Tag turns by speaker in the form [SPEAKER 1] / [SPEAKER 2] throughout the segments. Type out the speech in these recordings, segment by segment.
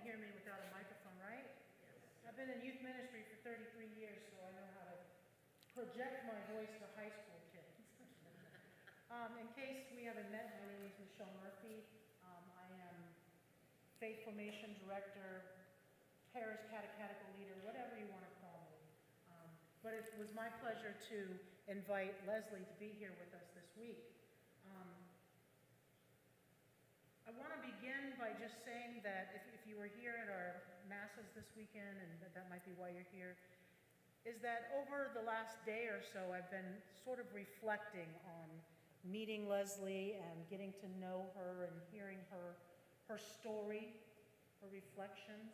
[SPEAKER 1] hear me without a microphone, right? I've been in youth ministry for 33 years, so I know how to project my voice to high school kids. In case we haven't met, my name is Michelle Murphy. I am Faith Formation Director, Parish Catechetical Leader, whatever you want to call me. But it was my pleasure to invite Leslye to be here with us this week. I want to begin by just saying that if you were here at our masses this weekend, and that might be why you're here, is that over the last day or so, I've been sort of reflecting on meeting Leslye and getting to know her and hearing her story, her reflections.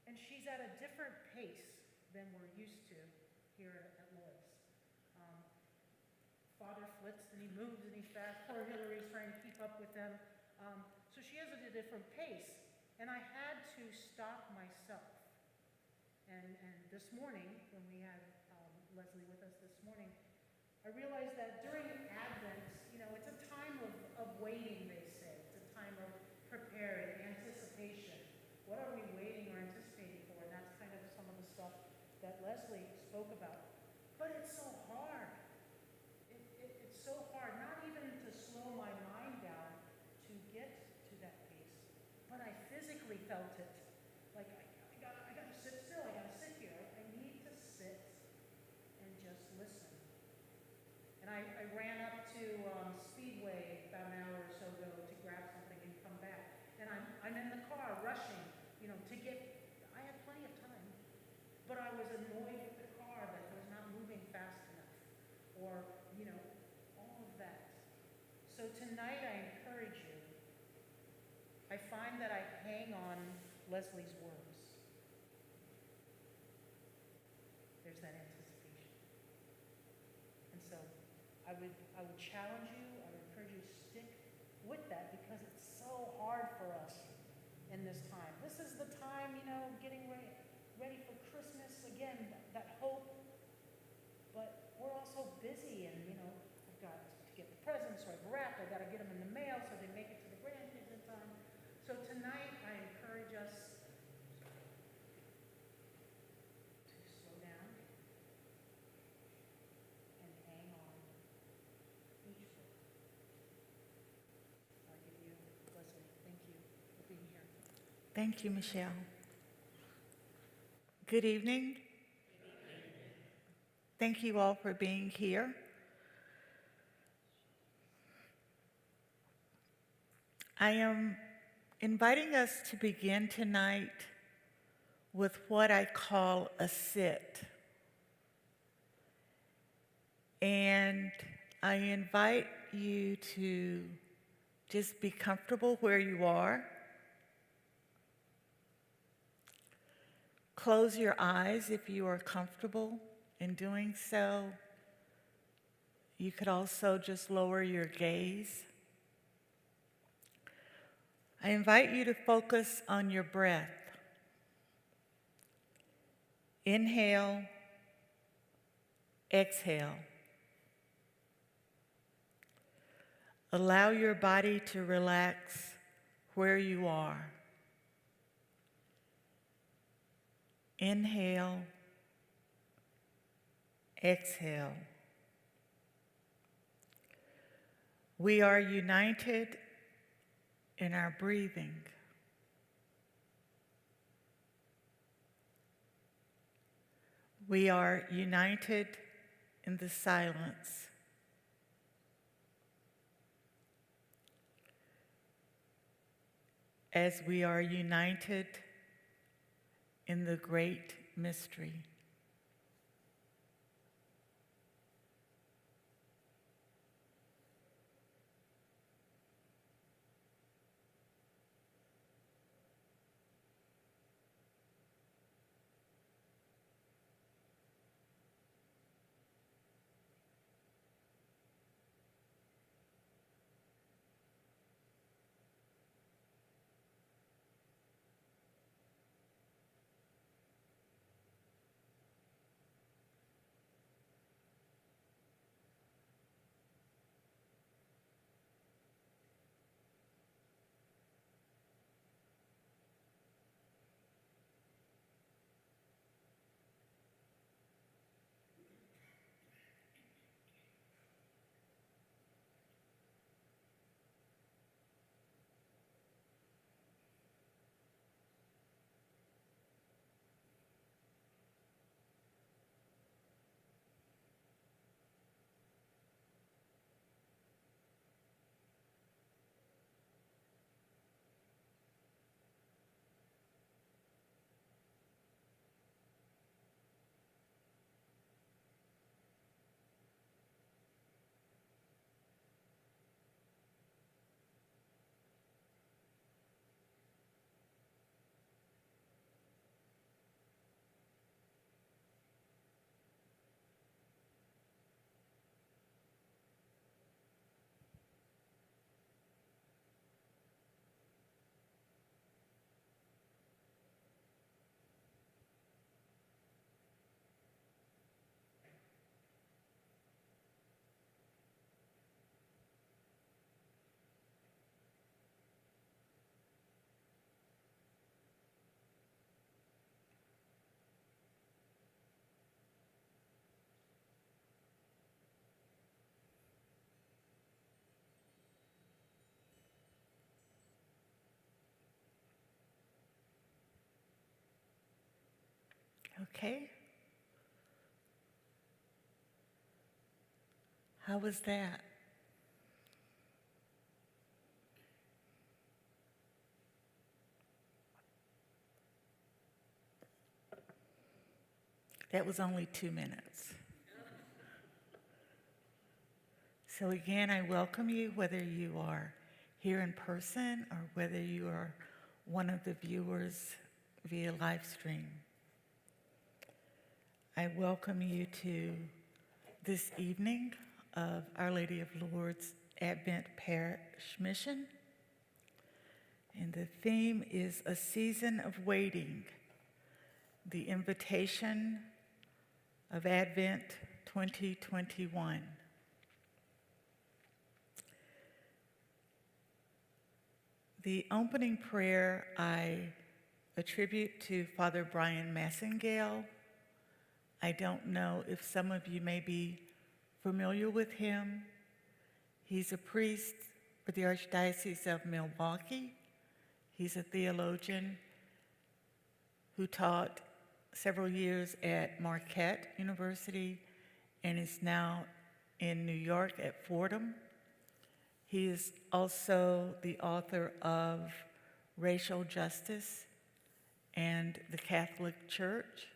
[SPEAKER 1] And she's at a different pace than we're used to here at Lloyd's. Father flits and he moves and he's fast. Poor Hillary's trying to keep up with them. So she has a different pace. And I had to stop myself. And this morning, when we had Leslye with us this morning, I realized that during Advent, it's a time of waiting, they say. It's a time of preparing, anticipation. What are we waiting or anticipating for? And that's kind of some of the stuff that Leslye spoke about. But it's so hard. It's so hard, not even to slow my mind down to get to that pace. But I physically felt it. Like, I gotta sit still. I gotta sit here. I need to sit and just listen. And I ran up to Speedway about an hour or so ago to grab something and come back. And I'm in the car rushing, to get, I had plenty of time. But I was annoyed with the car that was not moving fast enough. Or, all of that. So tonight I encourage you. I find that I hang on Leslye's words. There's that anticipation. And so I would challenge you, I would encourage you to stick with that because it's so hard for us in this time. This is the time, getting ready for Christmas, again, that hope. But we're also busy and, I've got to get the presents, so I've wrapped, I've got to get them in the mail so they make it to the grandkids in time. So tonight I encourage us to slow down and hang on each foot. I'll give you, Leslye, thank you for being here.
[SPEAKER 2] Thank you, Michelle. Good evening. Thank you all for being here. I am inviting us to begin tonight with what I call a sit. And I invite you to just be comfortable where you are. Close your eyes if you are comfortable in doing so. You could also just lower your gaze. I invite you to focus on your breath. Inhale, exhale. Allow your body to relax where you are. Inhale, exhale. We are united in our breathing. We are united in the silence. As we are united in the great mystery. okay? How was that? That was only 2 minutes. So again, I welcome you, whether you are here in person or whether you are one of the viewers via live stream. I welcome you to this evening of Our Lady of Lourdes Advent Parish Mission. And the theme is A Season of Waiting, the invitation of Advent 2021. The opening prayer I attribute to Father Brian Massengale. I don't know if some of you may be familiar with him. He's a priest for the Archdiocese of Milwaukee. He's a theologian who taught several years at Marquette University and is now in New York at Fordham. He is also the author of Racial Justice and the Catholic Church,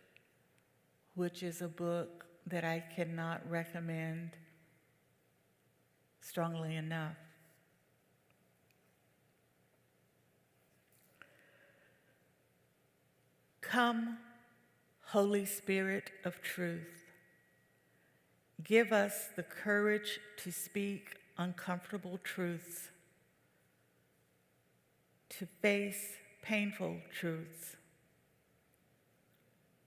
[SPEAKER 2] which is a book that I cannot recommend strongly enough. Come, Holy Spirit of truth, give us the courage to speak uncomfortable truths, to face painful truths,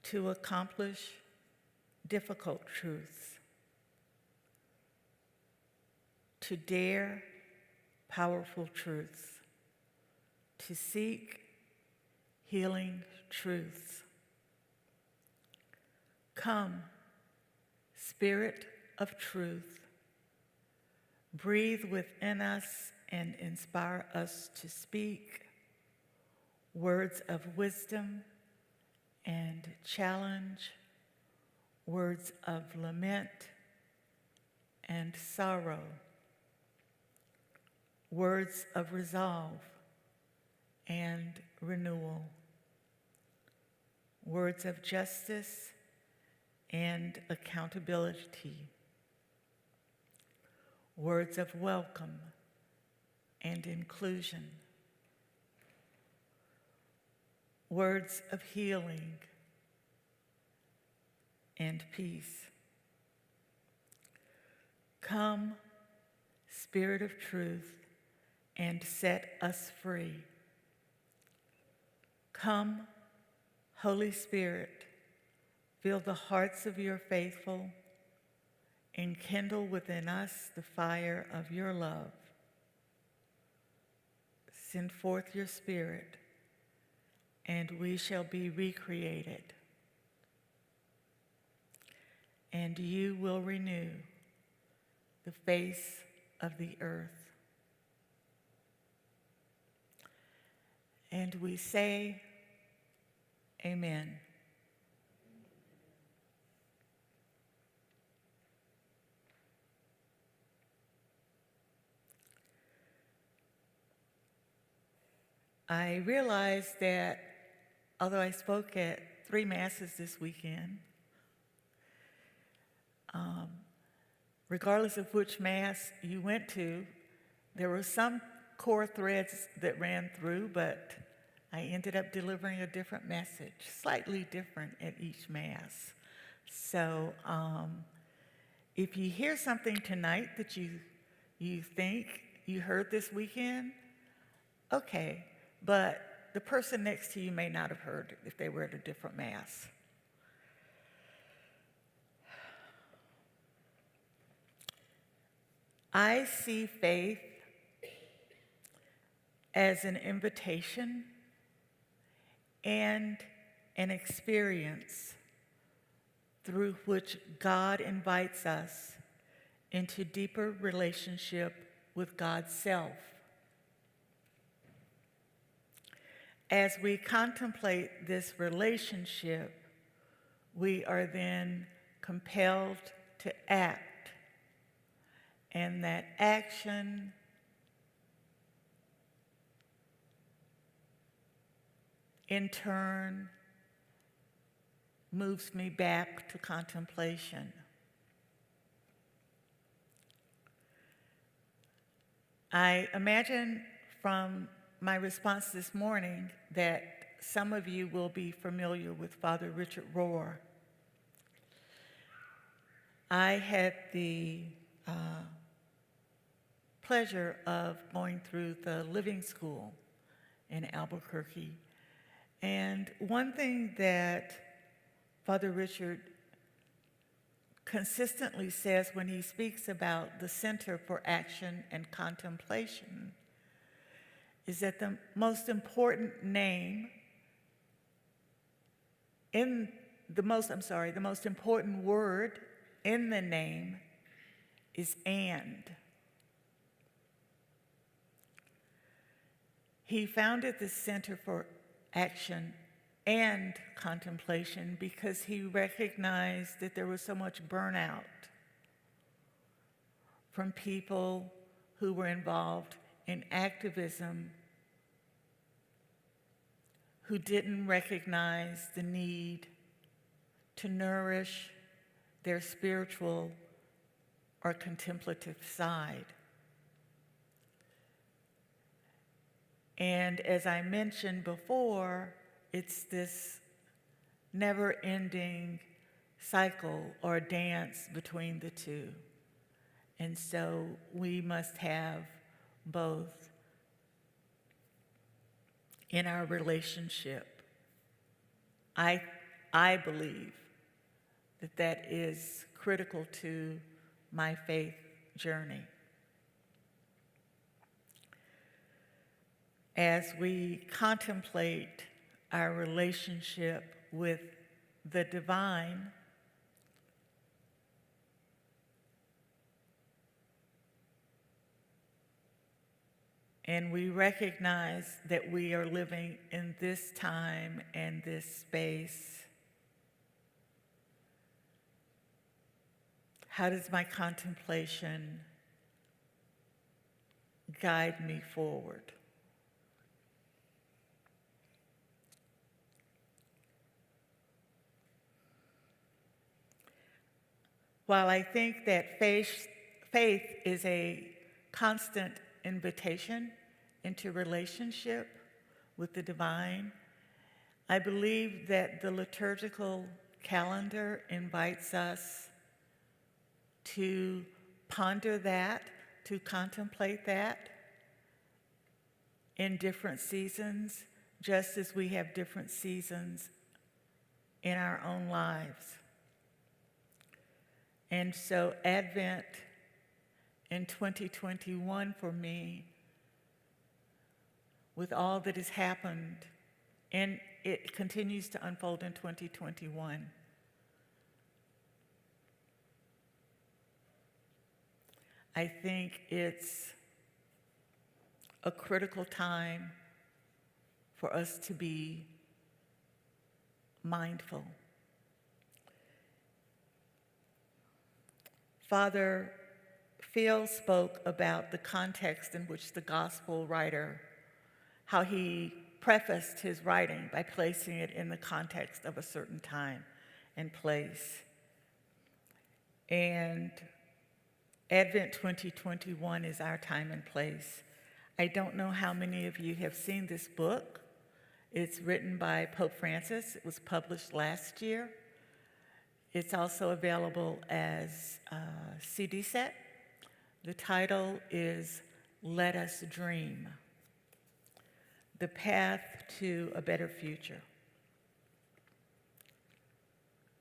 [SPEAKER 2] to accomplish difficult truths, to dare powerful truths, to seek healing truths. Come, Spirit of truth, breathe within us and inspire us to speak words of wisdom and challenge, words of lament and sorrow, words of resolve and renewal, words of justice and accountability, words of welcome and inclusion, words of healing and peace. Come, Spirit of truth, and set us free. Come, Holy Spirit, fill the hearts of your faithful and kindle within us the fire of your love. Send forth your Spirit, and we shall be recreated, and you will renew the face of the earth. And we say, Amen. I realized that although I spoke at 3 masses this weekend, regardless of which mass you went to, there were some core threads that ran through, but I ended up delivering a different message, slightly different at each mass. So if you hear something tonight that you think you heard this weekend, okay, but the person next to you may not have heard if they were at a different mass. I see faith as an invitation and an experience through which God invites us into deeper relationship with God's self. As we contemplate this relationship, we are then compelled to act. And that action in turn moves me back to contemplation. I imagine from my response this morning that some of you will be familiar with Father Richard Rohr. I had the pleasure of going through the living school in Albuquerque. And one thing that Father Richard consistently says when he speaks about the Center for Action and Contemplation is that the most important name the most important word in the name is and. He founded the Center for Action and Contemplation because he recognized that there was so much burnout from people who were involved in activism who didn't recognize the need to nourish their spiritual or contemplative side. And as I mentioned before, it's this never-ending cycle or dance between the two. And so we must have both in our relationship. I believe that is critical to my faith journey. As we contemplate our relationship with the divine, and we recognize that we are living in this time and this space, how does my contemplation guide me forward? While I think that faith is a constant invitation into relationship with the divine, I believe that the liturgical calendar invites us to ponder that, to contemplate that in different seasons, just as we have different seasons in our own lives. And so Advent in 2021 for me, with all that has happened, and it continues to unfold in 2021, I think it's a critical time for us to be mindful. Father Phil spoke about the context in which the gospel writer, how he prefaced his writing by placing it in the context of a certain time and place. And Advent 2021 is our time and place. I don't know how many of you have seen this book. It's written by Pope Francis. It was published last year. It's also available as a CD set. The title is Let Us Dream: The Path to a Better Future.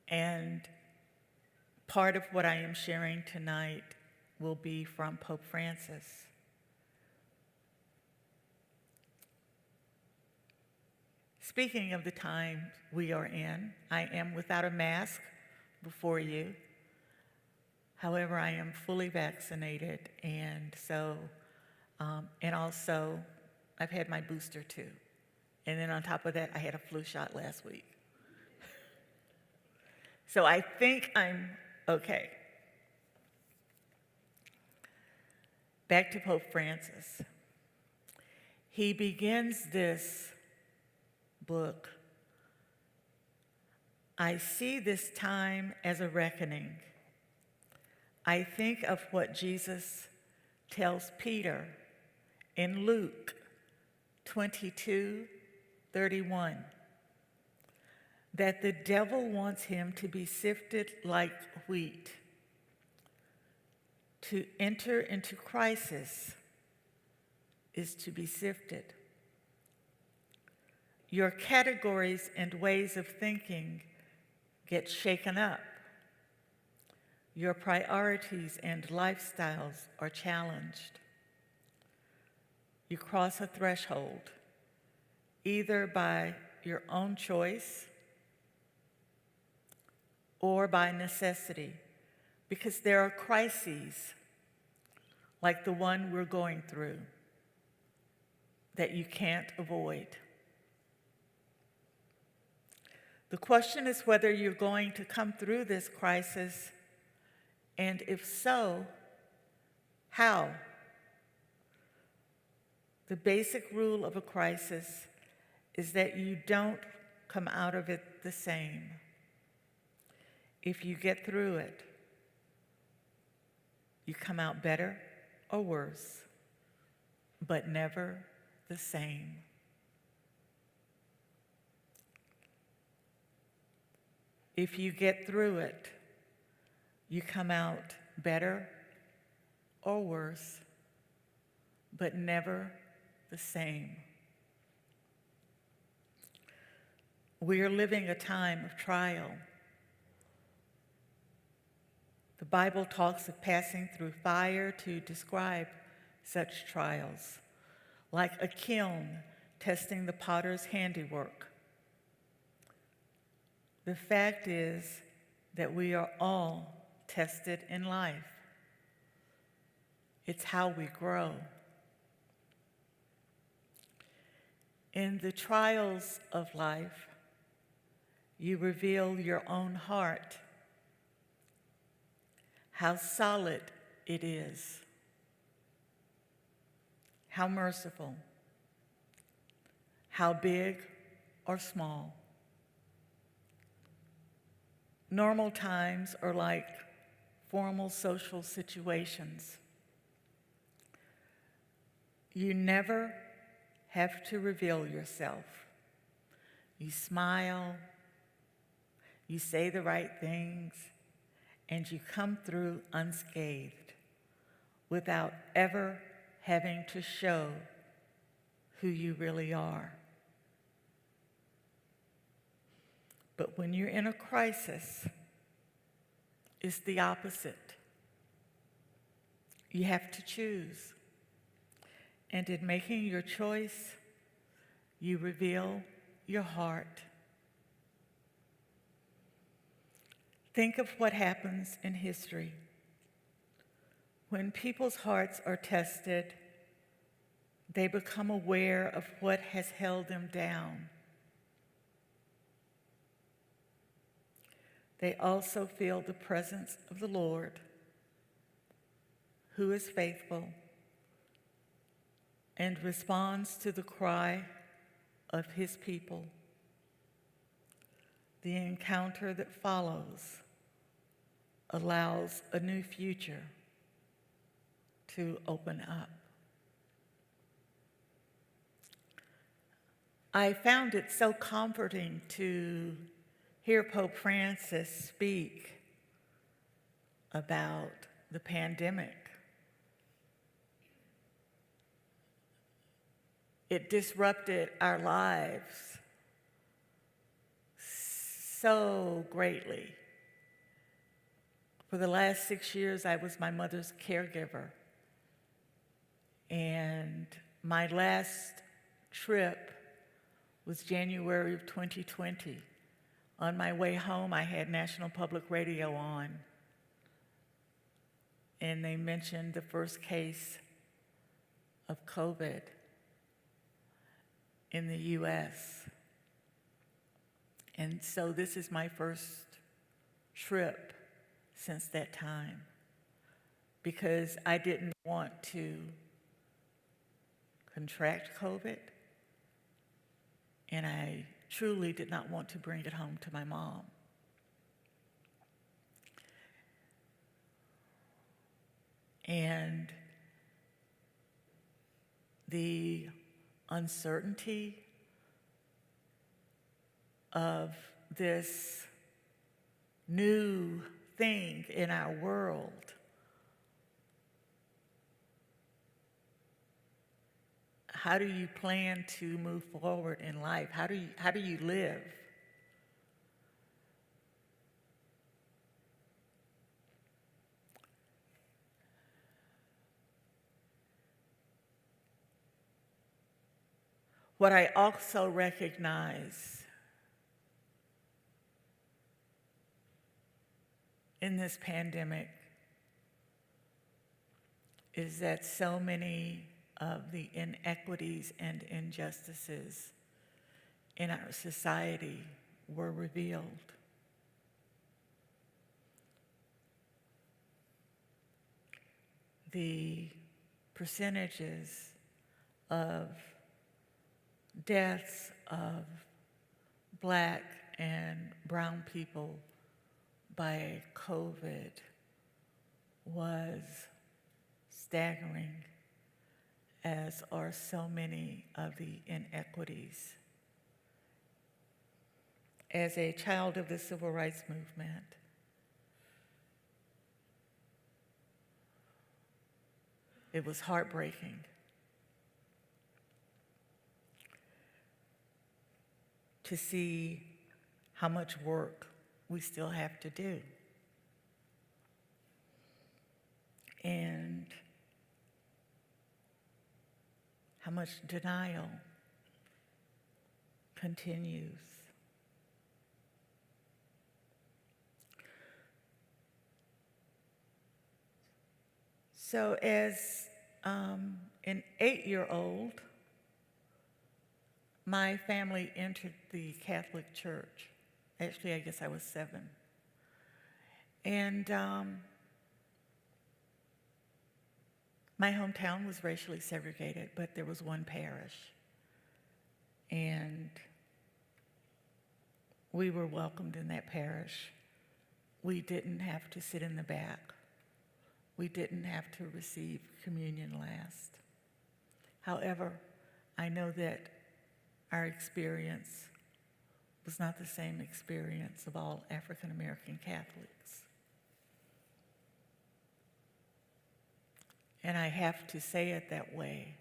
[SPEAKER 2] And part of what I am sharing tonight will be from Pope Francis. Speaking of the time we are in, I am without a mask before you. However, I am fully vaccinated, and so, and also, I've had my booster too. And then on top of that, I had a flu shot last week. So I think I'm okay. Back to Pope Francis. He begins this book, I see this time as a reckoning. I think of what Jesus tells Peter in Luke 22:31, that the devil wants him to be sifted like wheat. To enter into crisis is to be sifted. Your categories and ways of thinking get shaken up. Your priorities and lifestyles are challenged. You cross a threshold, either by your own choice or by necessity, because there are crises like the one we're going through that you can't avoid. The question is whether you're going to come through this crisis, and if so, how? The basic rule of a crisis is that you don't come out of it the same. If you get through it, you come out better or worse, but never the same. If you get through it, you come out better or worse, but never the same. We are living a time of trial. The Bible talks of passing through fire to describe such trials, like a kiln testing the potter's handiwork. The fact is that we are all tested in life. It's how we grow. In the trials of life, you reveal your own heart, how solid it is, how merciful, how big or small. Normal times are like formal social situations. You never have to reveal yourself. You smile, you say the right things, and you come through unscathed without ever having to show who you really are. But when you're in a crisis, it's the opposite. You have to choose. And in making your choice, you reveal your heart. Think of what happens in history. When people's hearts are tested, they become aware of what has held them down. They also feel the presence of the Lord, who is faithful and responds to the cry of his people. The encounter that follows allows a new future to open up. I found it so comforting to hear Pope Francis speak about the pandemic. It disrupted our lives so greatly. For the last 6 years, I was my mother's caregiver. And my last trip was January of 2020. On my way home, I had National Public Radio on, and they mentioned the first case of COVID in the US. And so this is my first trip since that time because I didn't want to contract COVID, and I truly did not want to bring it home to my mom. And the uncertainty of this new thing in our world how do you plan to move forward in life? How do you live? What I also recognize in this pandemic is that so many of the inequities and injustices in our society were revealed. The percentages of deaths of Black and brown people by COVID was staggering, as are so many of the inequities. As a child of the Civil Rights Movement, it was heartbreaking to see how much work we still have to do. And how much denial continues. So as an 8-year-old, my family entered the Catholic Church. Actually, I guess I was 7. And my hometown was racially segregated, but there was one parish. And we were welcomed in that parish. We didn't have to sit in the back. We didn't have to receive communion last. However, I know that our experience was not the same experience of all African American Catholics. And I have to say it that way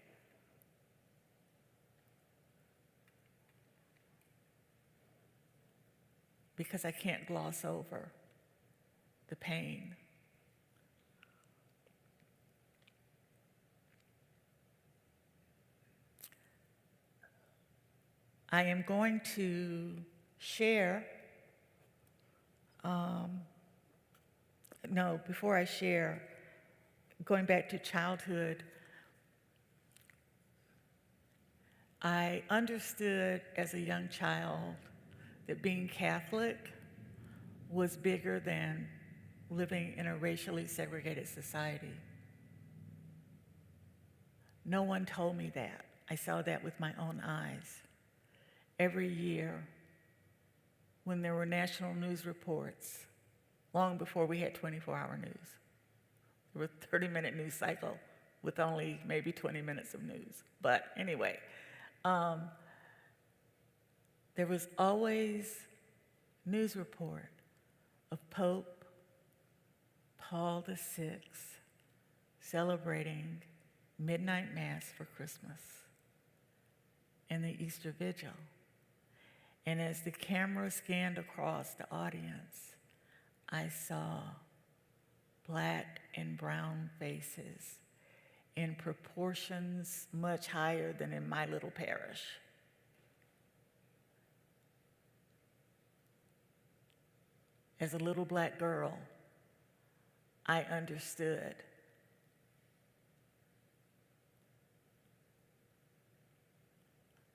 [SPEAKER 2] because I can't gloss over the pain. I am going to share, before I share, going back to childhood, I understood as a young child that being Catholic was bigger than living in a racially segregated society. No one told me that. I saw that with my own eyes. Every year, when there were national news reports, long before we had 24-hour news, there was a 30-minute news cycle with only maybe 20 minutes of news. But anyway, there was always news report of Pope Paul VI celebrating midnight mass for Christmas and the Easter Vigil. And as the camera scanned across the audience, I saw Black and brown faces in proportions much higher than in my little parish. As a little Black girl, I understood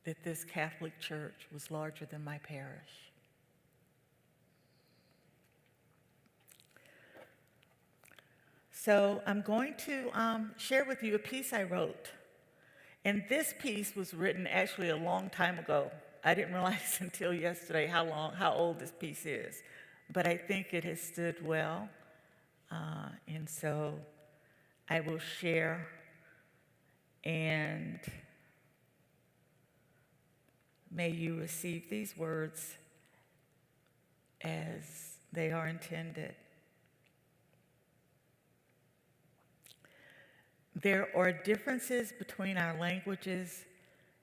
[SPEAKER 2] that this Catholic Church was larger than my parish. So I'm going to share with you a piece I wrote. And this piece was written actually a long time ago. I didn't realize until yesterday how old this piece is. But I think it has stood well. And so I will share, and may you receive these words as they are intended. There are differences between our languages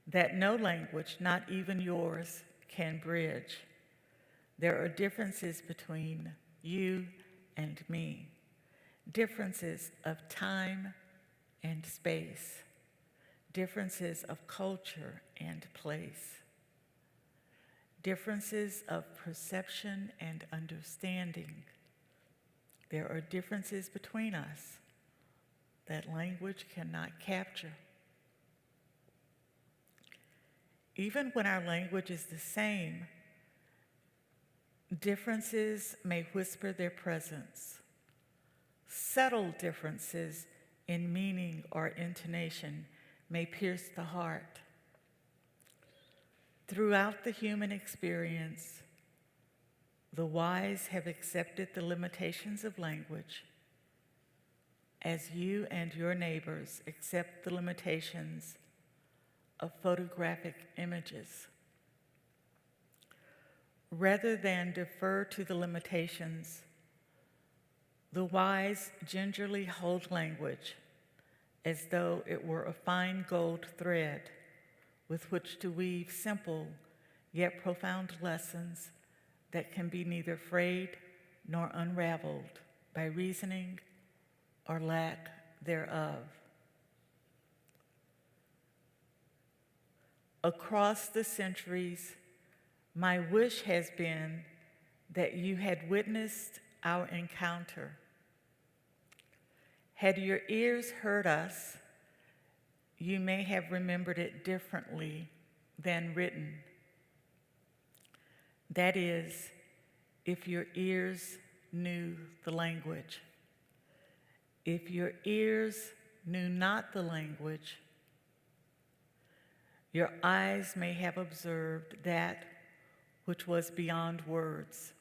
[SPEAKER 2] that no language, not even yours, can bridge. There are differences between you and me, differences of time and space, differences of culture and place, differences of perception and understanding. There are differences between us that language cannot capture. Even when our language is the same, differences may whisper their presence. Subtle differences in meaning or intonation may pierce the heart. Throughout the human experience, the wise have accepted the limitations of language as you and your neighbors accept the limitations of photographic images. Rather than defer to the limitations, the wise gingerly hold language as though it were a fine gold thread with which to weave simple yet profound lessons that can be neither frayed nor unraveled by reasoning or lack thereof. Across the centuries, my wish has been that you had witnessed our encounter. Had your ears heard us, you may have remembered it differently than written. That is, if your ears knew the language. If your ears knew not the language, your eyes may have observed that which was beyond words.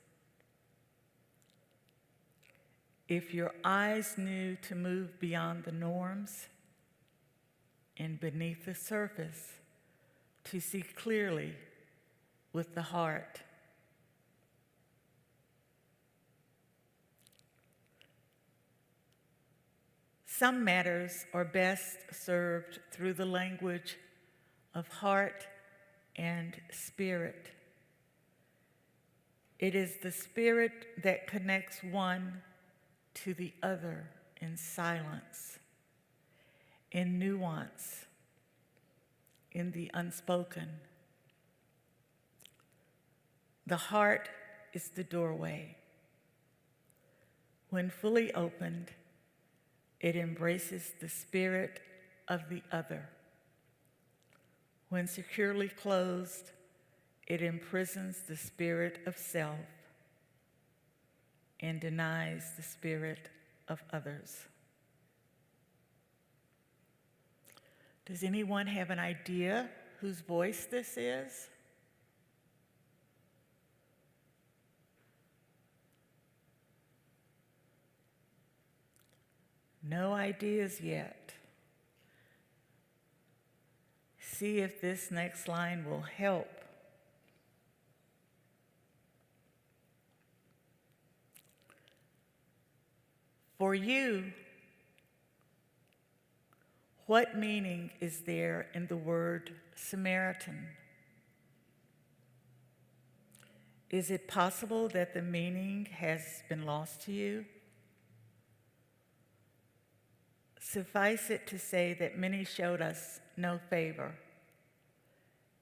[SPEAKER 2] If your eyes knew to move beyond the norms and beneath the surface, to see clearly with the heart. Some matters are best served through the language of heart and spirit. It is the spirit that connects one to the other in silence, in nuance, in the unspoken. The heart is the doorway. When fully opened, it embraces the spirit of the other. When securely closed, it imprisons the spirit of self and denies the spirit of others. Does anyone have an idea whose voice this is? No ideas yet. See if this next line will help. For you, what meaning is there in the word Samaritan? Is it possible that the meaning has been lost to you? Suffice it to say that many showed us no favor.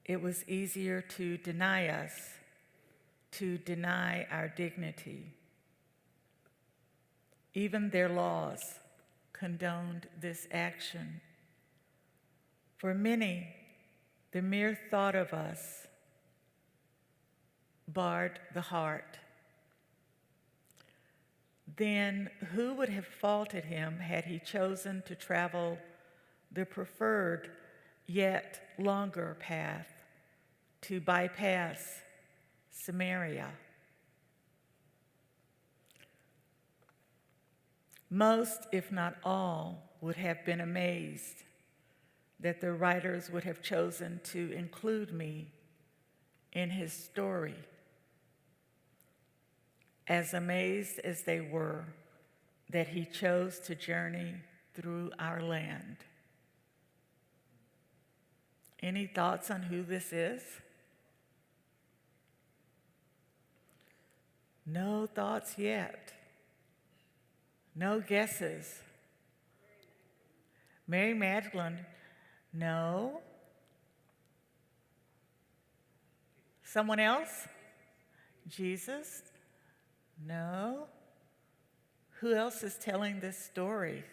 [SPEAKER 2] It was easier to deny us, to deny our dignity. Even their laws condoned this action. For many, the mere thought of us barred the heart. then who would have faulted him had he chosen to travel the preferred yet longer path to bypass Samaria? Most, if not all, would have been amazed that the writers would have chosen to include me in his story, as amazed as they were that he chose to journey through our land. Any thoughts on who this is? No thoughts yet. No guesses. Mary Magdalene, no. Someone else? Jesus? No. Who else is telling this story?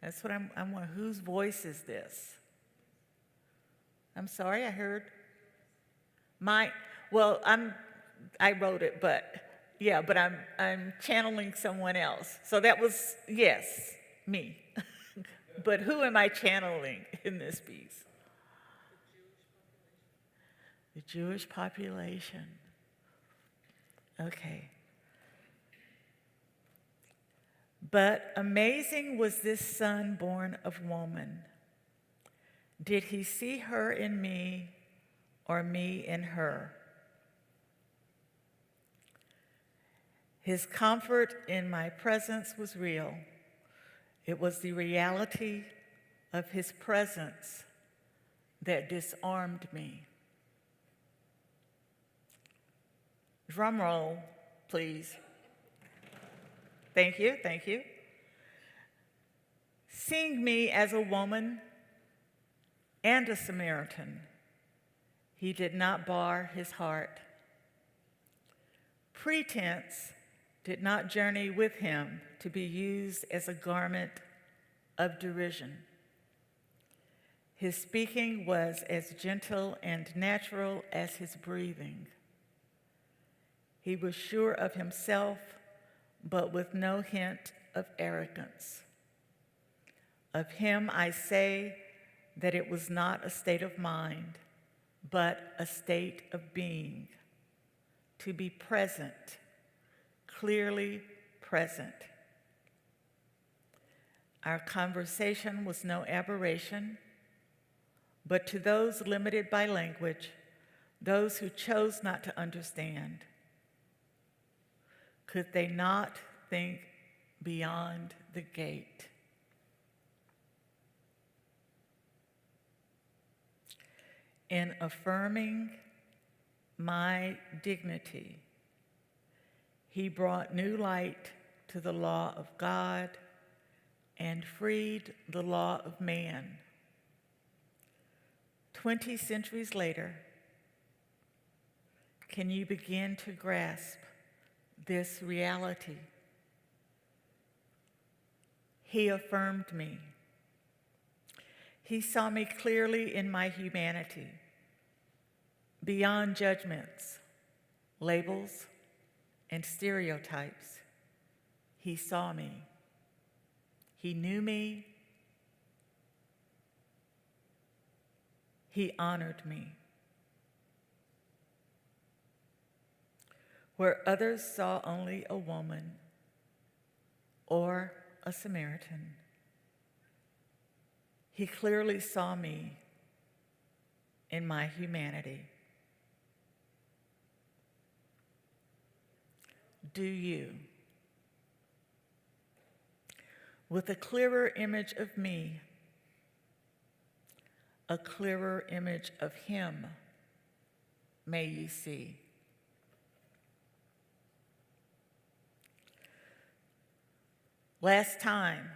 [SPEAKER 2] That's what I'm wondering. Whose voice is this? I'm sorry, I heard I wrote it, but I'm channeling someone else. So that was, yes, me. But who am I channeling in this piece? The Jewish population. Okay. But amazing was this son born of woman. Did he see her in me or me in her? His comfort in my presence was real. It was the reality of his presence that disarmed me. Drum roll, please. Thank you, thank you. Seeing me as a woman and a Samaritan, he did not bar his heart. Pretense did not journey with him to be used as a garment of derision. His speaking was as gentle and natural as his breathing. He was sure of himself, but with no hint of arrogance. Of him I say that it was not a state of mind, but a state of being, to be present, clearly present. Our conversation was no aberration, but to those limited by language, those who chose not to understand, could they not think beyond the gate? In affirming my dignity, he brought new light to the law of God and freed the law of man. 20 centuries later, can you begin to grasp this reality? He affirmed me. He saw me clearly in my humanity, beyond judgments, labels, and stereotypes. He saw me. He knew me. He honored me. Where others saw only a woman or a Samaritan, he clearly saw me in my humanity. Do you? With a clearer image of me, a clearer image of him may you see. Last time,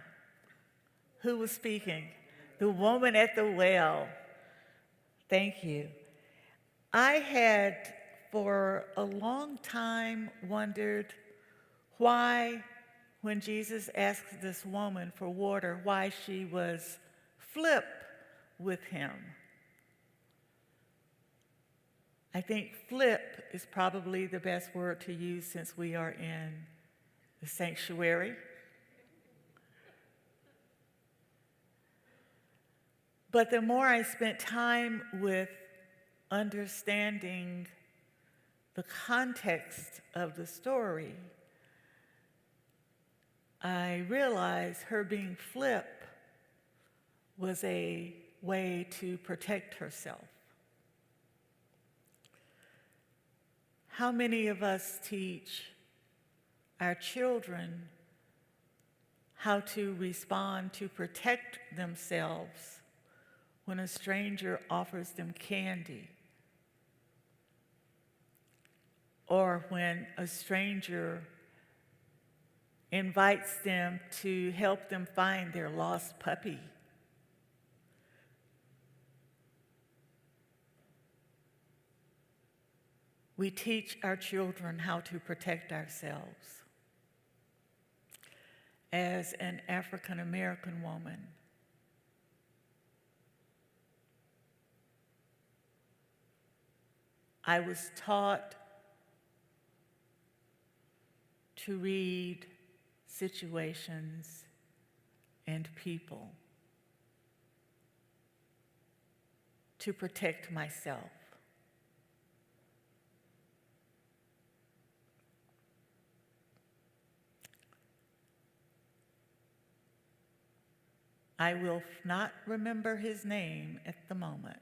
[SPEAKER 2] who was speaking? The woman at the well. Thank you. I had for a long time wondered why, when Jesus asked this woman for water, why she was flip with him. I think flip is probably the best word to use since we are in the sanctuary. But the more I spent time with understanding the context of the story, I realized her being flip was a way to protect herself. How many of us teach our children how to respond to protect themselves when a stranger offers them candy, or when a stranger invites them to help them find their lost puppy? We teach our children how to protect ourselves. As an African American woman, I was taught to read situations and people to protect myself. I will not remember his name at the moment.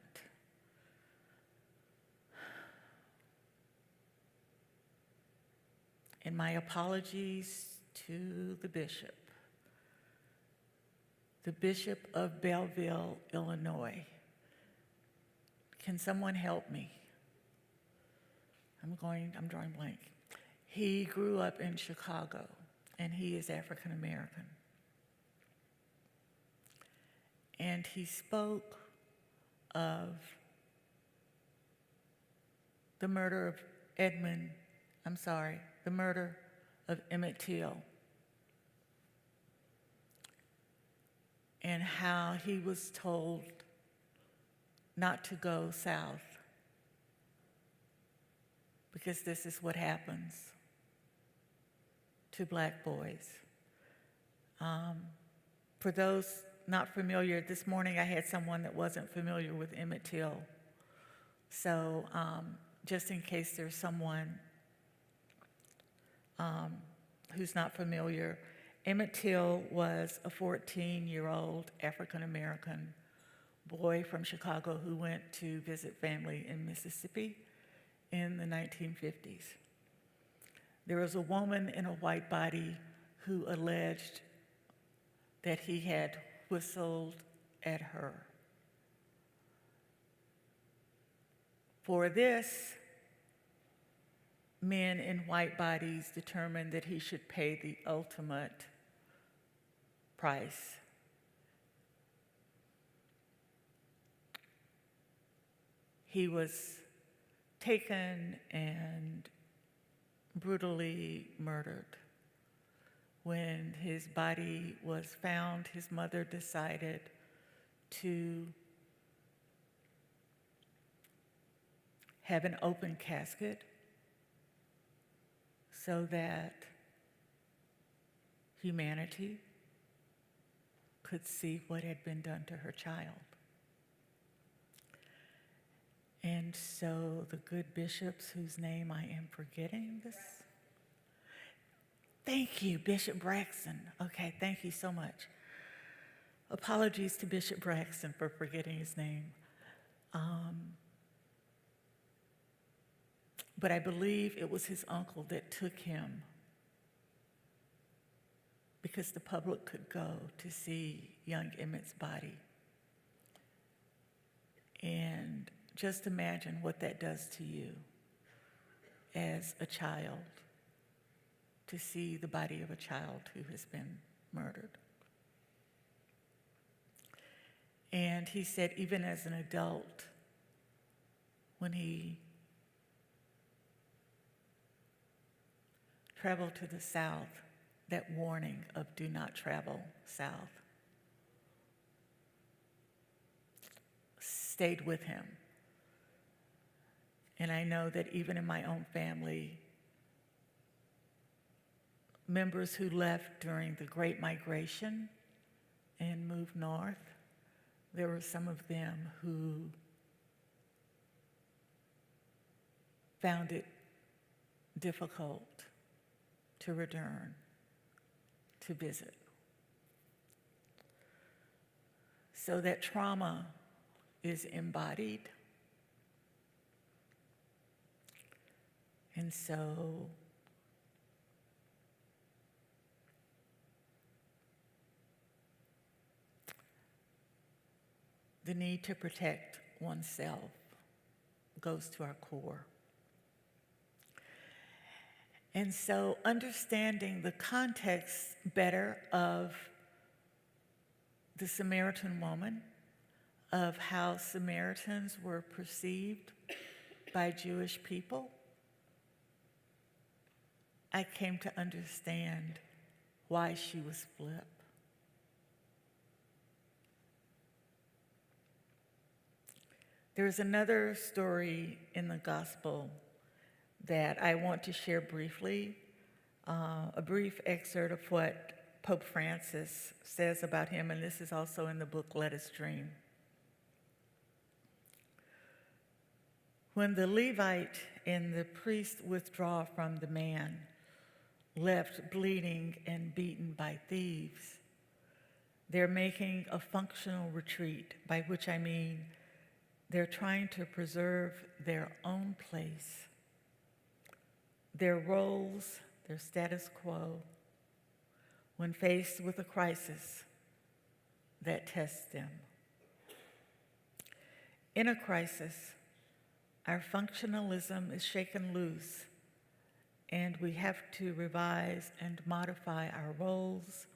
[SPEAKER 2] And my apologies to the Bishop of Belleville, Illinois. Can someone help me? I'm drawing blank. He grew up in Chicago, and he is African American. And he spoke of the murder of Emmett Till, and how he was told not to go south because this is what happens to Black boys. For those not familiar, this morning I had someone that wasn't familiar with Emmett Till. So just in case there's someone who's not familiar, Emmett Till was a 14-year-old African-American boy from Chicago who went to visit family in Mississippi in the 1950s. There was a woman in a white body who alleged that he had whistled at her. For this, men in white bodies determined that he should pay the ultimate price. He was taken and brutally murdered. When his body was found, his mother decided to have an open casket so that humanity could see what had been done to her child. And so the good bishops, whose name I am forgetting this. Thank you, Bishop Braxton. Okay, thank you so much. Apologies to Bishop Braxton for forgetting his name. But I believe it was his uncle that took him because the public could go to see young Emmett's body. And just imagine what that does to you as a child, to see the body of a child who has been murdered. And he said even as an adult, when he traveled to the south, that warning of do not travel south stayed with him. And I know that even in my own family, members who left during the Great Migration and moved north. There were some of them who found it difficult to return to visit. So that trauma is embodied. And so the need to protect oneself goes to our core. And so understanding the context better of the Samaritan woman, of how Samaritans were perceived by Jewish people, I came to understand why she was flipped. There's another story in the gospel that I want to share briefly, a brief excerpt of what Pope Francis says about him, and this is also in the book Let Us Dream. When the Levite and the priest withdraw from the man, left bleeding and beaten by thieves, they're making a functional retreat, by which I mean they're trying to preserve their own place, their roles, their status quo, when faced with a crisis that tests them. In a crisis, our functionalism is shaken loose, and we have to revise and modify our roles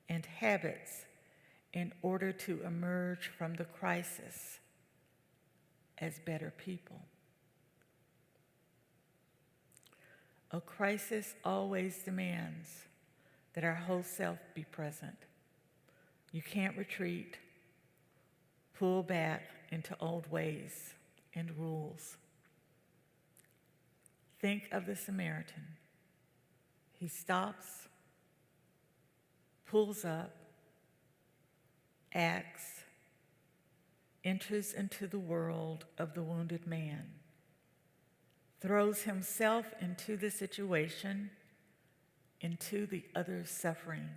[SPEAKER 2] and habits in order to emerge from the crisis as better people. A crisis always demands that our whole self be present. You can't retreat, pull back into old ways and rules. Think of the Samaritan. He stops, pulls up, acts, enters into the world of the wounded man, throws himself into the situation, into the other's suffering,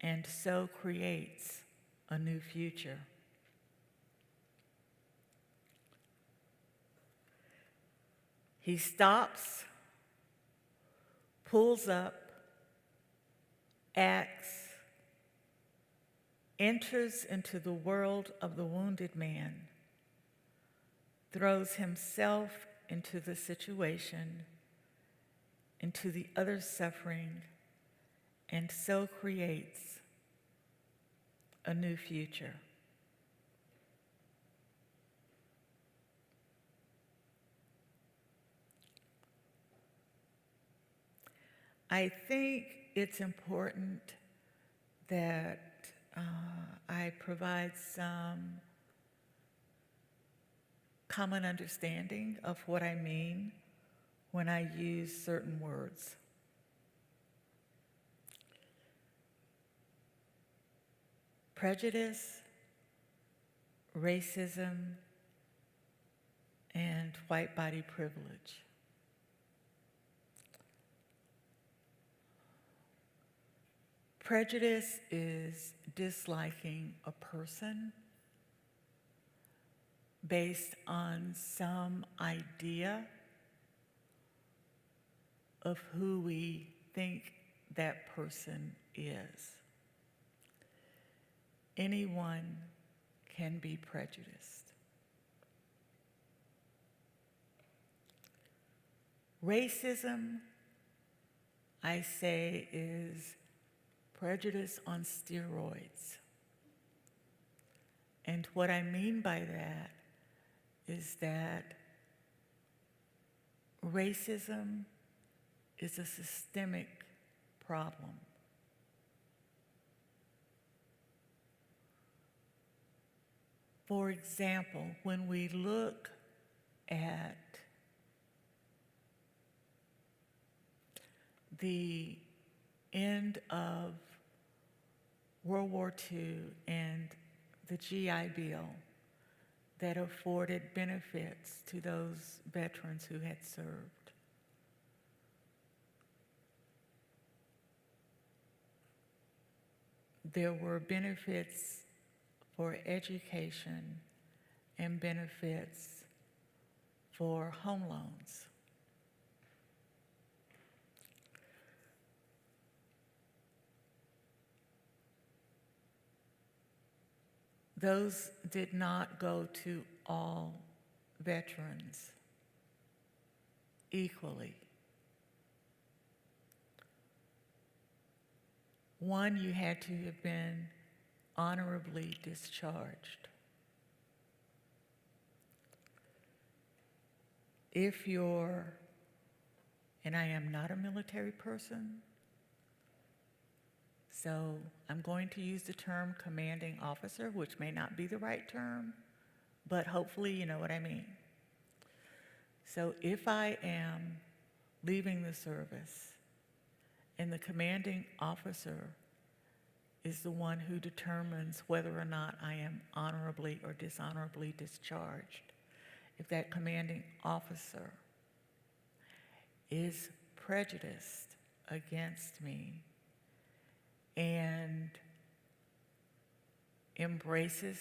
[SPEAKER 2] and so creates a new future. He stops, pulls up, acts, enters into the world of the wounded man, throws himself into the situation, into the other's suffering, and so creates a new future. I think it's important that I provide some common understanding of what I mean when I use certain words. Prejudice, racism, and white body privilege. Prejudice is disliking a person based on some idea of who we think that person is. Anyone can be prejudiced. Racism, I say, is prejudice on steroids. And what I mean by that is that racism is a systemic problem. For example, when we look at the end of World War II and the GI Bill that afforded benefits to those veterans who had served. There were benefits for education and benefits for home loans. Those did not go to all veterans equally. One, you had to have been honorably discharged. If you're, and I am not a military person, so I'm going to use the term commanding officer, which may not be the right term, but hopefully you know what I mean. So if I am leaving the service and the commanding officer is the one who determines whether or not I am honorably or dishonorably discharged, if that commanding officer is prejudiced against me and embraces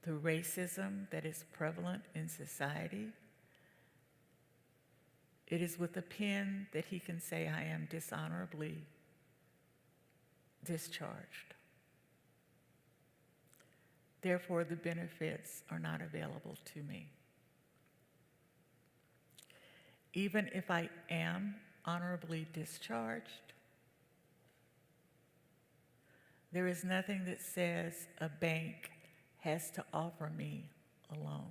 [SPEAKER 2] the racism that is prevalent in society, it is with a pen that he can say, I am dishonorably discharged. Therefore, the benefits are not available to me. Even if I am honorably discharged, there is nothing that says a bank has to offer me a loan.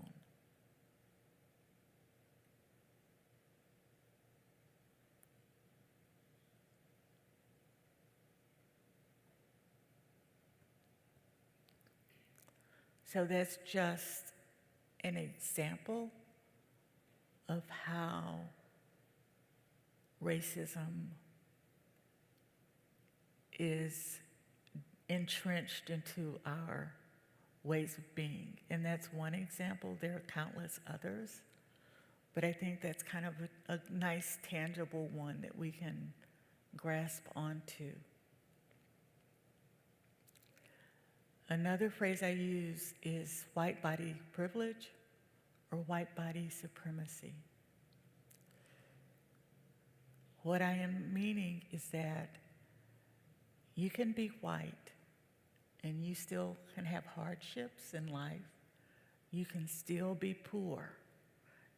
[SPEAKER 2] So that's just an example of how racism is entrenched into our ways of being. And that's one example. There are countless others. But I think that's kind of a nice, tangible one that we can grasp onto. Another phrase I use is white body privilege or white body supremacy. What I am meaning is that you can be white and you still can have hardships in life. You can still be poor.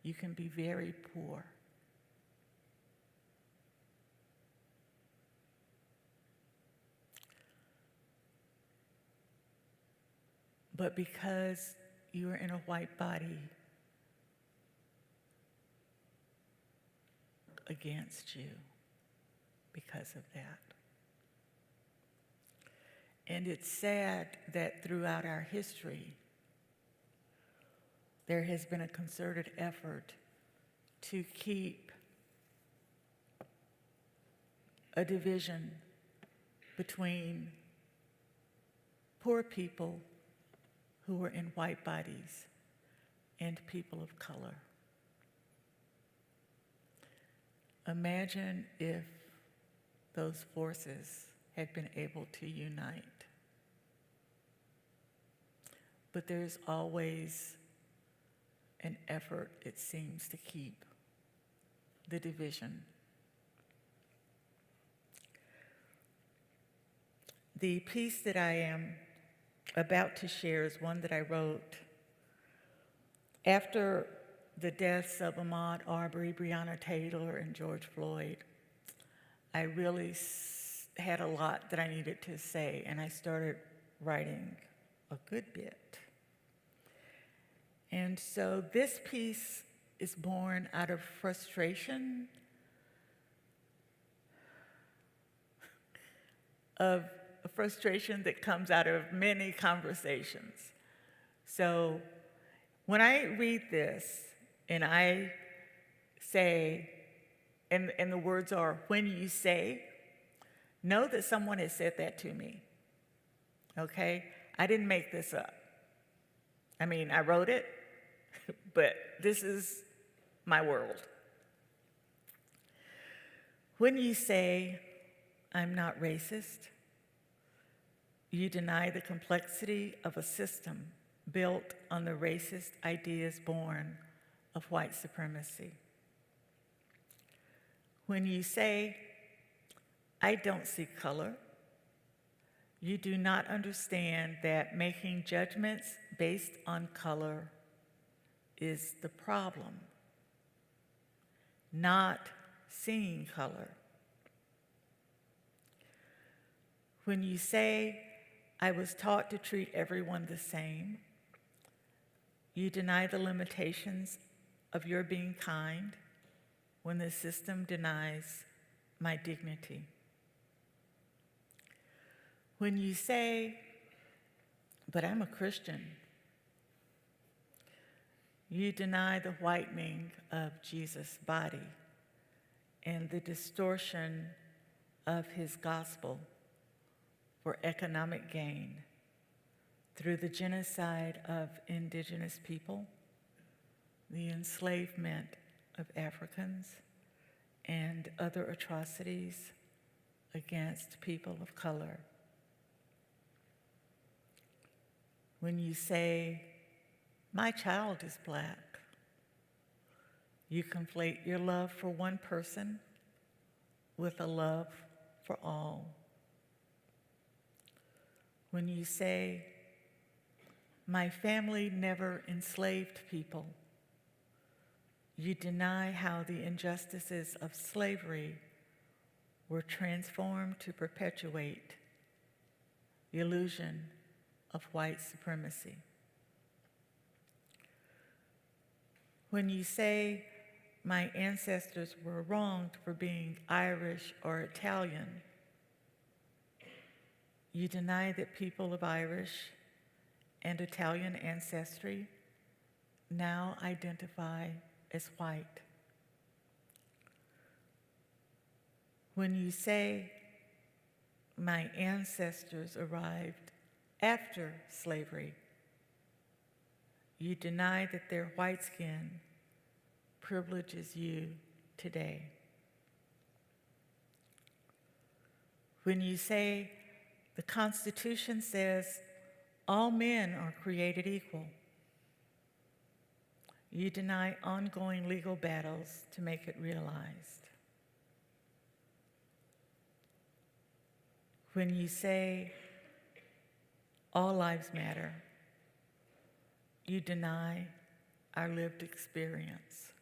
[SPEAKER 2] You can be very poor. But because you are in a white body, against you because of that. And it's sad that throughout our history, there has been a concerted effort to keep a division between poor people who were in white bodies and people of color. Imagine if those forces had been able to unite. But there's always an effort, it seems, to keep the division. The piece that I am about to share is one that I wrote after the deaths of Ahmaud Arbery, Breonna Taylor, and George Floyd. I really had a lot that I needed to say, and I started writing a good bit. And so this piece is born out of frustration, of a frustration that comes out of many conversations. So when I read this and I say, and the words are, when you say, know that someone has said that to me, okay? I didn't make this up. I mean, I wrote it, but this is my world. When you say, I'm not racist, you deny the complexity of a system built on the racist ideas born of white supremacy. When you say, I don't see color, you do not understand that making judgments based on color is the problem, not seeing color. When you say, I was taught to treat everyone the same, you deny the limitations of your being kind when the system denies my dignity. When you say, but I'm a Christian, you deny the whitening of Jesus' body and the distortion of his gospel for economic gain through the genocide of indigenous people, the enslavement of Africans, and other atrocities against people of color. When you say, my child is Black, you conflate your love for one person with a love for all. When you say, my family never enslaved people, you deny how the injustices of slavery were transformed to perpetuate the illusion of white supremacy. When you say, my ancestors were wronged for being Irish or Italian, you deny that people of Irish and Italian ancestry now identify as white. When you say, my ancestors arrived after slavery, you deny that their white skin privileges you today. When you say, the Constitution says all men are created equal, you deny ongoing legal battles to make it realized. When you say all lives matter, you deny our lived experience.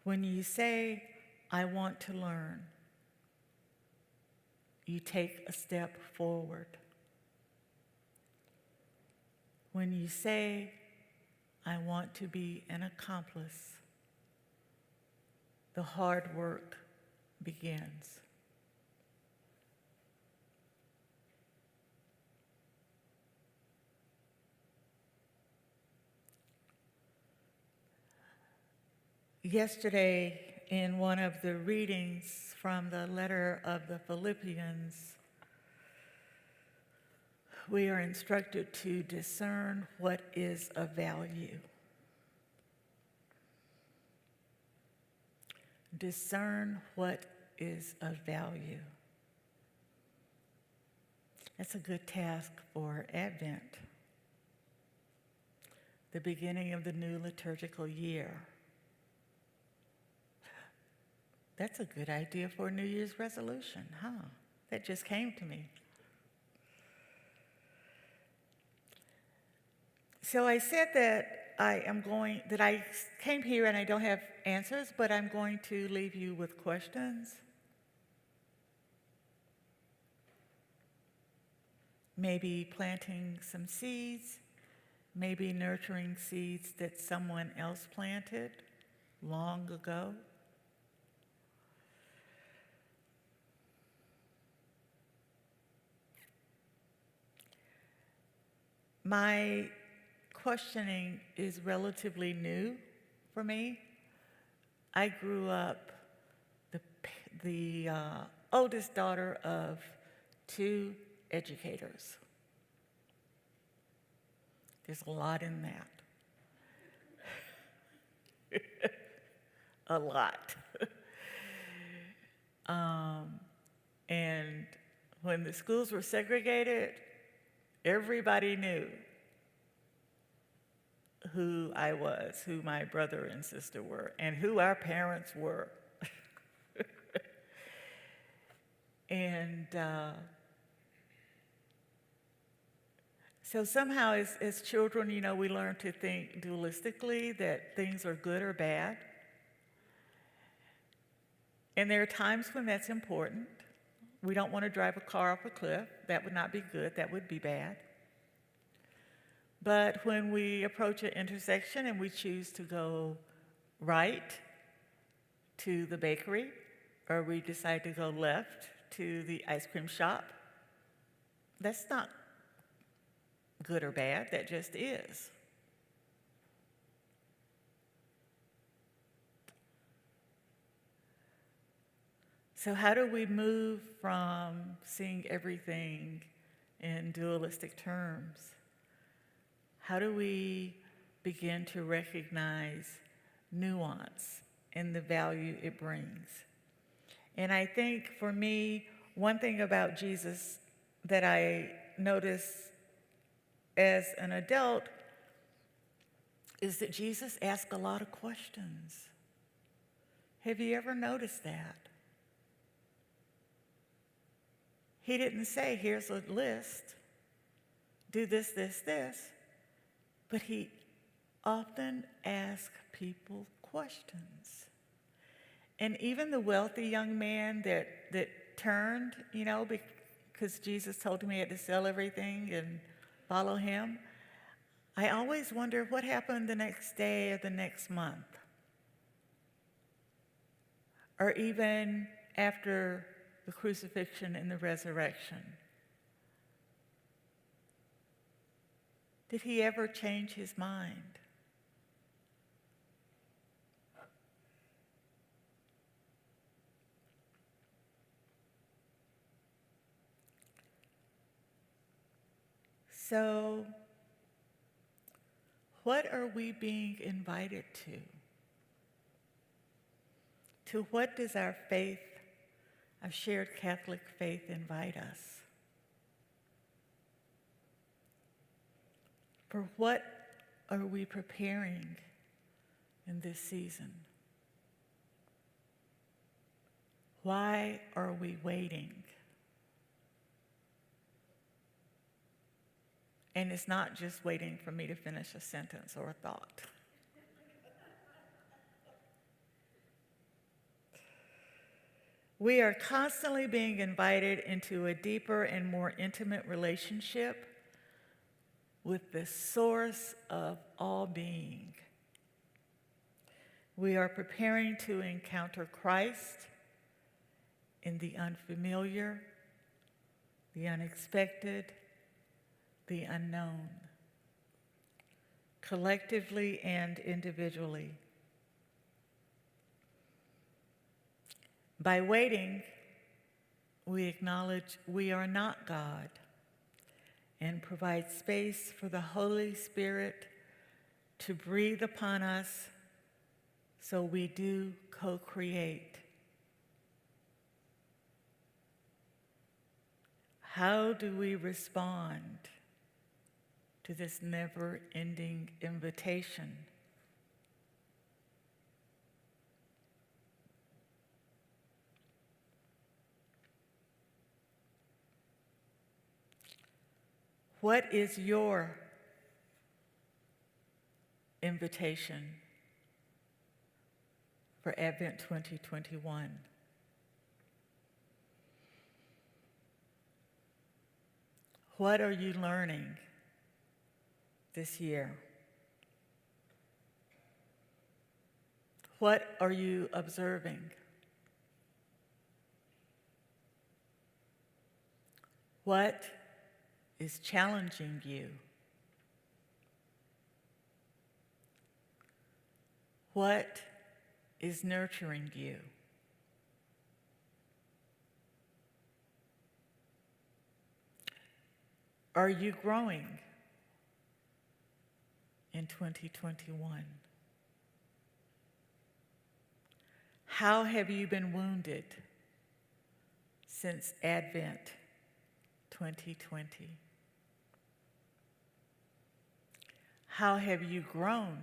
[SPEAKER 2] When you say, I want to learn, you take a step forward. When you say, I want to be an accomplice, the hard work begins. Yesterday, in one of the readings from the letter of the Philippians, we are instructed to discern what is of value. Discern what is of value. That's a good task for Advent, the beginning of the new liturgical year. That's a good idea for a New Year's resolution, huh? That just came to me. So I said that I came here and I don't have answers, but I'm going to leave you with questions. Maybe planting some seeds, maybe nurturing seeds that someone else planted long ago. My questioning is relatively new for me. I grew up the oldest daughter of 2 educators. There's a lot in that. A lot. And when the schools were segregated, everybody knew who I was, who my brother and sister were, and who our parents were. And so somehow as children, we learn to think dualistically, that things are good or bad. And there are times when that's important. We don't want to drive a car off a cliff. That would not be good. That would be bad. But when we approach an intersection and we choose to go right to the bakery, or we decide to go left to the ice cream shop, that's not good or bad. That just is. So how do we move from seeing everything in dualistic terms? How do we begin to recognize nuance and the value it brings? And I think for me, one thing about Jesus that I noticed as an adult is that Jesus asked a lot of questions. Have you ever noticed that? He didn't say, here's a list, do this, this, this, but he often asked people questions. And even the wealthy young man that turned, because Jesus told him he had to sell everything and follow him, I always wonder what happened the next day or the next month. Or even after the crucifixion and the resurrection. Did he ever change his mind? So, what are we being invited to? To what does our faith, our shared Catholic faith, invite us? For what are we preparing in this season? Why are we waiting? And it's not just waiting for me to finish a sentence or a thought. We are constantly being invited into a deeper and more intimate relationship with the source of all being. We are preparing to encounter Christ in the unfamiliar, the unexpected, the unknown, collectively and individually. By waiting, we acknowledge we are not God and provide space for the Holy Spirit to breathe upon us so we do co-create. How do we respond to this never-ending invitation? What is your invitation for Advent 2021? What are you learning this year? What are you observing? What is challenging you? What is nurturing you? Are you growing in 2021? How have you been wounded since Advent 2020? How have you grown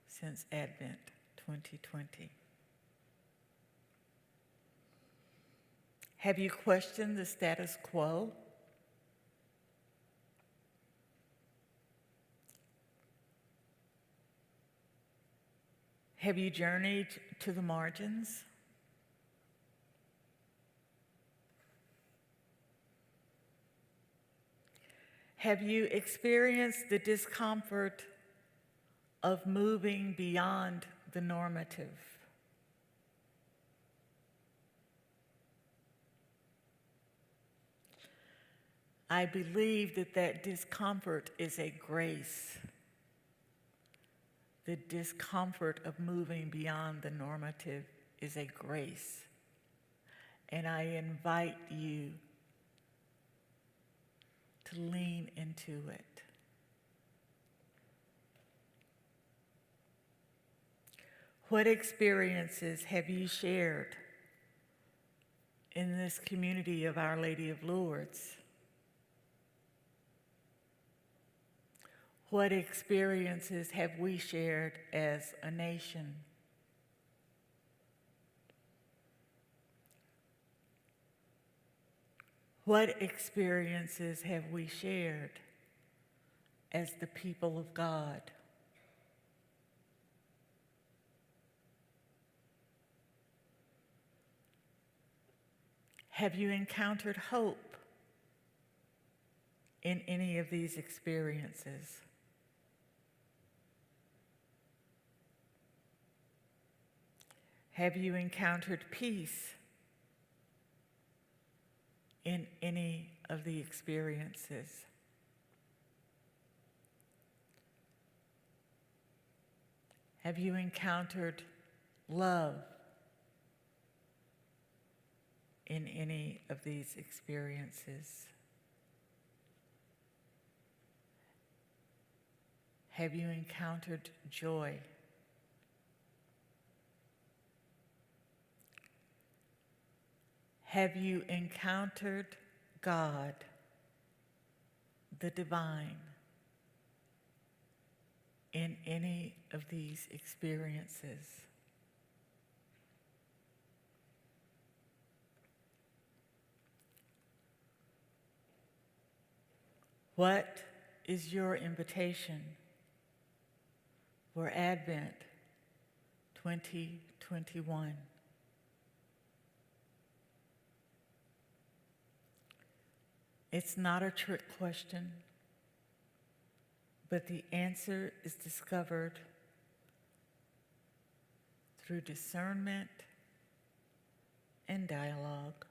[SPEAKER 2] since Advent 2020? Have you questioned the status quo? Have you journeyed to the margins? Have you experienced the discomfort of moving beyond the normative? I believe that discomfort is a grace. The discomfort of moving beyond the normative is a grace. And I invite you to lean into it. What experiences have you shared in this community of Our Lady of Lourdes? What experiences have we shared as a nation? What experiences have we shared as the people of God? Have you encountered hope in any of these experiences? Have you encountered peace in any of the experiences? Have you encountered love in any of these experiences? Have you encountered joy? Have you encountered God, the divine, in any of these experiences? What is your invitation for Advent 2021? It's not a trick question, but the answer is discovered through discernment and dialogue,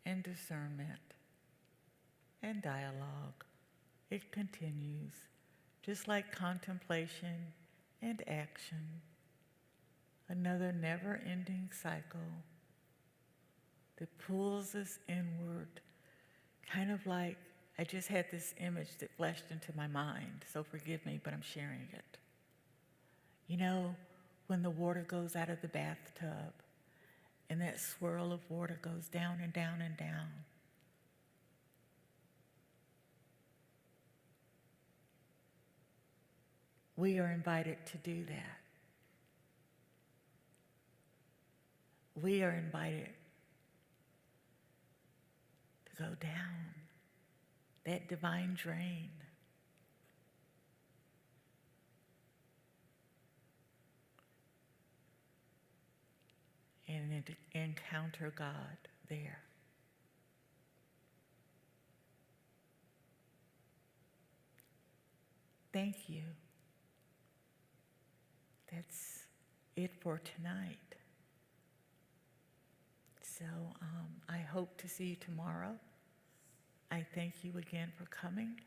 [SPEAKER 2] and discernment and dialogue. It continues, just like contemplation and action, another never-ending cycle that pulls us inward. Kind of like, I just had this image that flashed into my mind, so forgive me, but I'm sharing it. You know, when the water goes out of the bathtub and that swirl of water goes down and down and down. We are invited to do that. We are invited to go down that divine drain and encounter God there. Thank you. That's it for tonight. So I hope to see you tomorrow. I thank you again for coming,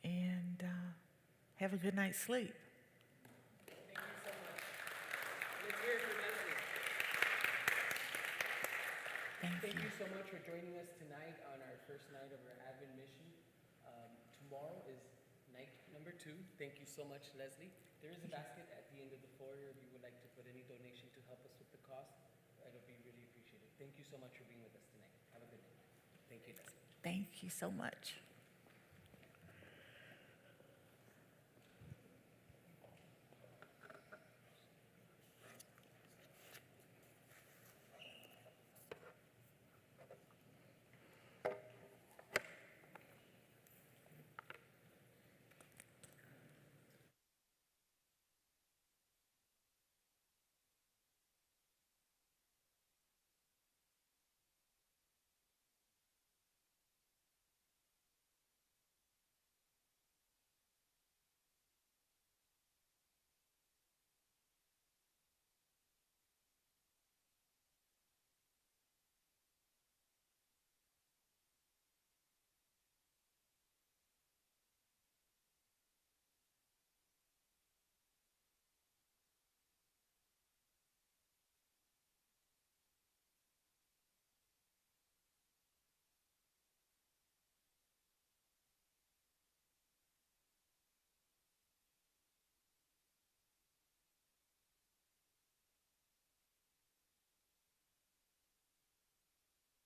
[SPEAKER 2] and have a good night's sleep.
[SPEAKER 3] Thank you so much.
[SPEAKER 2] Thank you.
[SPEAKER 3] you so much for joining us tonight on our first night of our Advent mission. Tomorrow is night number 2. Thank you so much, Leslie. There is a basket at the end of the foyer if you would like to put any donation to help us with the cost. It'll be really appreciated. Thank you so much for being with us tonight. Have a good night. Thank you, Leslie.
[SPEAKER 2] Thank you so much.